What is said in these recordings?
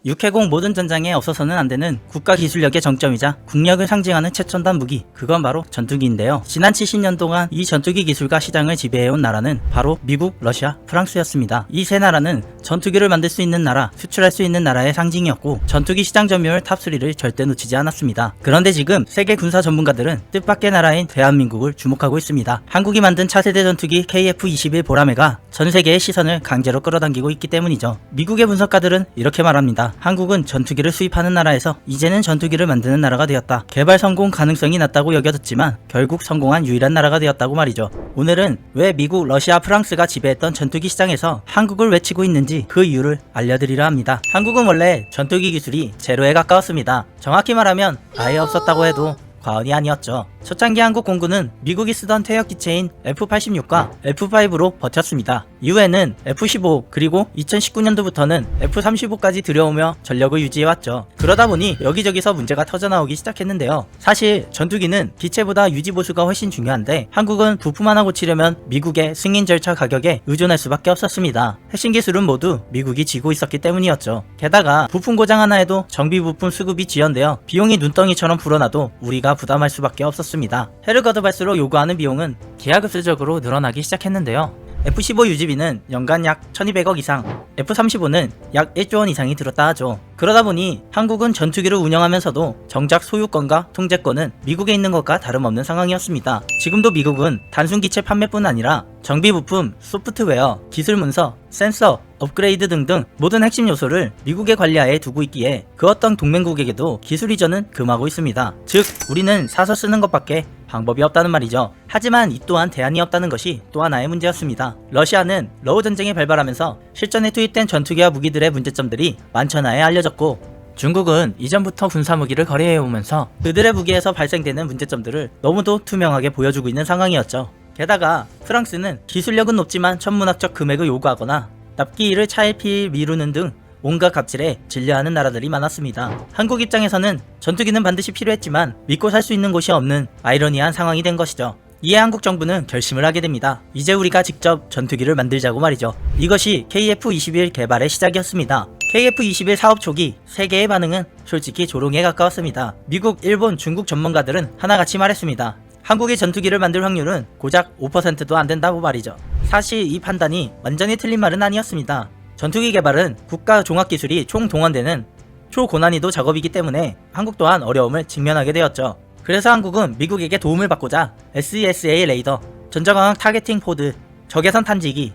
육해공 모든 전장에 없어서는 안되는 국가 기술력의 정점이자 국력을 상징하는 최첨단 무기, 그건 바로 전투기인데요. 지난 70년 동안 이 전투기 기술과 시장을 지배해온 나라는 바로 미국, 러시아, 프랑스였습니다. 이 세 나라는 전투기를 만들 수 있는 나라, 수출할 수 있는 나라의 상징이었고 전투기 시장 점유율 탑3를 절대 놓치지 않았습니다. 그런데 지금 세계 군사 전문가들은 뜻밖의 나라인 대한민국을 주목하고 있습니다. 한국이 만든 차세대 전투기 KF-21 보라매가 전 세계의 시선을 강제로 끌어당기고 있기 때문이죠. 미국의 분석가들은 이렇게 말합니다. 한국은 전투기를 수입하는 나라에서 이제는 전투기를 만드는 나라가 되었다. 개발 성공 가능성이 낮다고 여겨졌지만 결국 성공한 유일한 나라가 되었다고 말이죠. 오늘은 왜 미국, 러시아, 프랑스가 지배했던 전투기 시장에서 한국을 외치고 있는지 그 이유를 알려드리려 합니다. 한국은 원래 전투기 기술이 제로에 가까웠습니다. 정확히 말하면 아예 없었다고 해도 과언이 아니었죠. 초창기 한국 공군은 미국이 쓰던 퇴역 기체인 F-86과 F-5로 버텼습니다. 이후에는 F-15 그리고 2019년도부터는 F-35까지 들여오며 전력을 유지해왔죠. 그러다 보니 여기저기서 문제가 터져나오기 시작했는데요. 사실 전투기는 기체보다 유지보수가 훨씬 중요한데 한국은 부품 하나 고치려면 미국의 승인 절차 가격에 의존할 수밖에 없었습니다. 핵심 기술은 모두 미국이 쥐고 있었기 때문이었죠. 게다가 부품 고장 하나에도 정비 부품 수급이 지연되어 비용이 눈덩이처럼 불어나도 우리가 부담할 수밖에 없었습니다. 해를 거듭할수록 요구하는 비용은 기하급수적으로 늘어나기 시작했는데요. F-15 유지비는 연간 약 1200억 이상, F-35는 약 1조 원 이상이 들었다 하죠. 그러다 보니 한국은 전투기를 운영하면서도 정작 소유권과 통제권은 미국에 있는 것과 다름없는 상황이었습니다. 지금도 미국은 단순 기체 판매뿐 아니라 정비 부품, 소프트웨어, 기술 문서, 센서, 업그레이드 등등 모든 핵심 요소를 미국의 관리하에 두고 있기에 그 어떤 동맹국에게도 기술 이전은 금하고 있습니다. 즉 우리는 사서 쓰는 것밖에 방법이 없다는 말이죠. 하지만 이 또한 대안이 없다는 것이 또 하나의 문제였습니다. 러시아는 러우 전쟁에 발발하면서 실전에 투입된 전투기와 무기들의 문제점들이 만천하에 알려졌고 중국은 이전부터 군사무기를 거래해오면서 그들의 무기에서 발생되는 문제점들을 너무도 투명하게 보여주고 있는 상황이었죠. 게다가 프랑스는 기술력은 높지만 천문학적 금액을 요구하거나 납기일을 차일피일 미루는 등 온갖 갑질에 진료하는 나라들이 많았습니다. 한국 입장에서는 전투기는 반드시 필요했지만 믿고 살 수 있는 곳이 없는 아이러니한 상황이 된 것이죠. 이에 한국 정부는 결심을 하게 됩니다. 이제 우리가 직접 전투기를 만들자고 말이죠. 이것이 KF-21 개발의 시작이었습니다. KF-21 사업 초기 세계의 반응은 솔직히 조롱에 가까웠습니다. 미국, 일본, 중국 전문가들은 하나같이 말했습니다. 한국의 전투기를 만들 확률은 고작 5%도 안 된다고 말이죠. 사실 이 판단이 완전히 틀린 말은 아니었습니다. 전투기 개발은 국가 종합기술이 총동원되는 초고난이도 작업이기 때문에 한국 또한 어려움을 직면하게 되었죠. 그래서 한국은 미국에게 도움을 받고자 SESA 레이더, 전자광학 타겟팅 포드, 적외선探지기,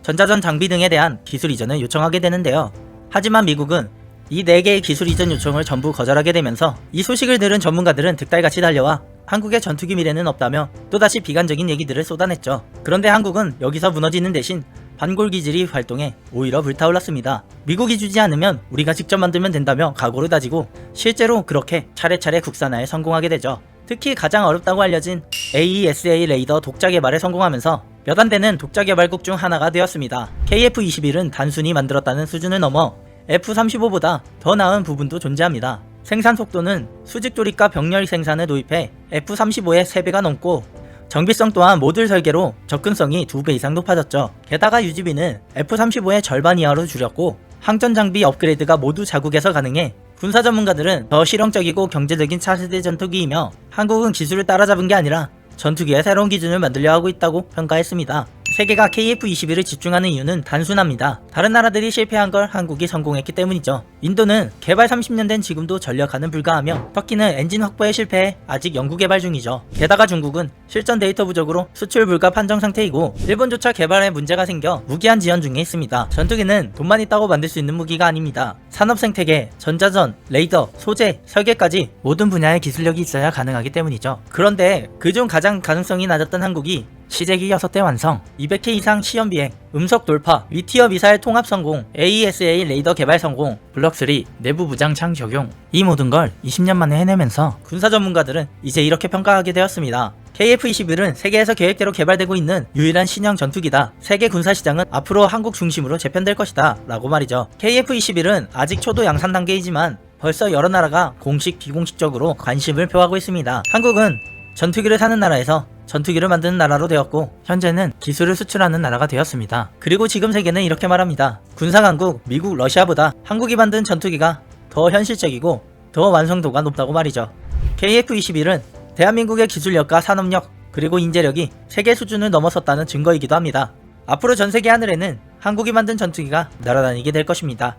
전자전 장비 등에 대한 기술 이전을 요청하게 되는데요. 하지만 미국은 이 4개의 기술 이전 요청을 전부 거절하게 되면서 이 소식을 들은 전문가들은 득달같이 달려와 한국의 전투기 미래는 없다며 또다시 비관적인 얘기들을 쏟아냈죠. 그런데 한국은 여기서 무너지는 대신 반골기질이 활동해 오히려 불타올랐습니다. 미국이 주지 않으면 우리가 직접 만들면 된다며 각오를 다지고 실제로 그렇게 차례차례 국산화에 성공하게 되죠. 특히 가장 어렵다고 알려진 AESA 레이더 독자 개발에 성공하면서 몇 안 되는 독자 개발국 중 하나가 되었습니다. KF-21은 단순히 만들었다는 수준을 넘어 F-35보다 더 나은 부분도 존재합니다. 생산 속도는 수직 조립과 병렬 생산을 도입해 F-35의 3배가 넘고 정비성 또한 모듈 설계로 접근성이 2배 이상 높아졌죠. 게다가 유지비는 F-35의 절반 이하로 줄였고 항전 장비 업그레이드가 모두 자국에서 가능해 군사 전문가들은 더 실용적이고 경제적인 차세대 전투기이며 한국은 기술을 따라잡은 게 아니라 전투기의 새로운 기준을 만들려 하고 있다고 평가했습니다. 세계가 KF-21을 집중하는 이유는 단순합니다. 다른 나라들이 실패한 걸 한국이 성공했기 때문이죠. 인도는 개발 30년 된 지금도 전력화는 불가하며 터키는 엔진 확보에 실패해 아직 연구 개발 중이죠. 게다가 중국은 실전 데이터 부족으로 수출 불가 판정 상태이고 일본조차 개발에 문제가 생겨 무기한 지연 중에 있습니다. 전투기는 돈만 있다고 만들 수 있는 무기가 아닙니다. 산업 생태계, 전자전, 레이더, 소재, 설계까지 모든 분야의 기술력이 있어야 가능하기 때문이죠. 그런데 그중 가장 가능성이 낮았던 한국이 시제기 6대 완성, 200회 이상 시험 비행, 음속 돌파, 위티어 미사일 통합 성공, AESA 레이더 개발 성공, 블록3 내부 무장창 적용, 이 모든 걸 20년 만에 해내면서 군사 전문가들은 이제 이렇게 평가하게 되었습니다. KF-21은 세계에서 계획대로 개발되고 있는 유일한 신형 전투기다. 세계 군사 시장은 앞으로 한국 중심으로 재편될 것이다 라고 말이죠. KF-21은 아직 초도 양산 단계이지만 벌써 여러 나라가 공식 비공식적으로 관심을 표하고 있습니다. 한국은 전투기를 사는 나라에서 전투기를 만드는 나라로 되었고 현재는 기술을 수출하는 나라가 되었습니다. 그리고 지금 세계는 이렇게 말합니다. 군사강국 미국, 러시아보다 한국이 만든 전투기가 더 현실적이고 더 완성도가 높다고 말이죠. KF-21은 대한민국의 기술력과 산업력 그리고 인재력이 세계 수준을 넘어섰다는 증거이기도 합니다. 앞으로 전 세계 하늘에는 한국이 만든 전투기가 날아다니게 될 것입니다.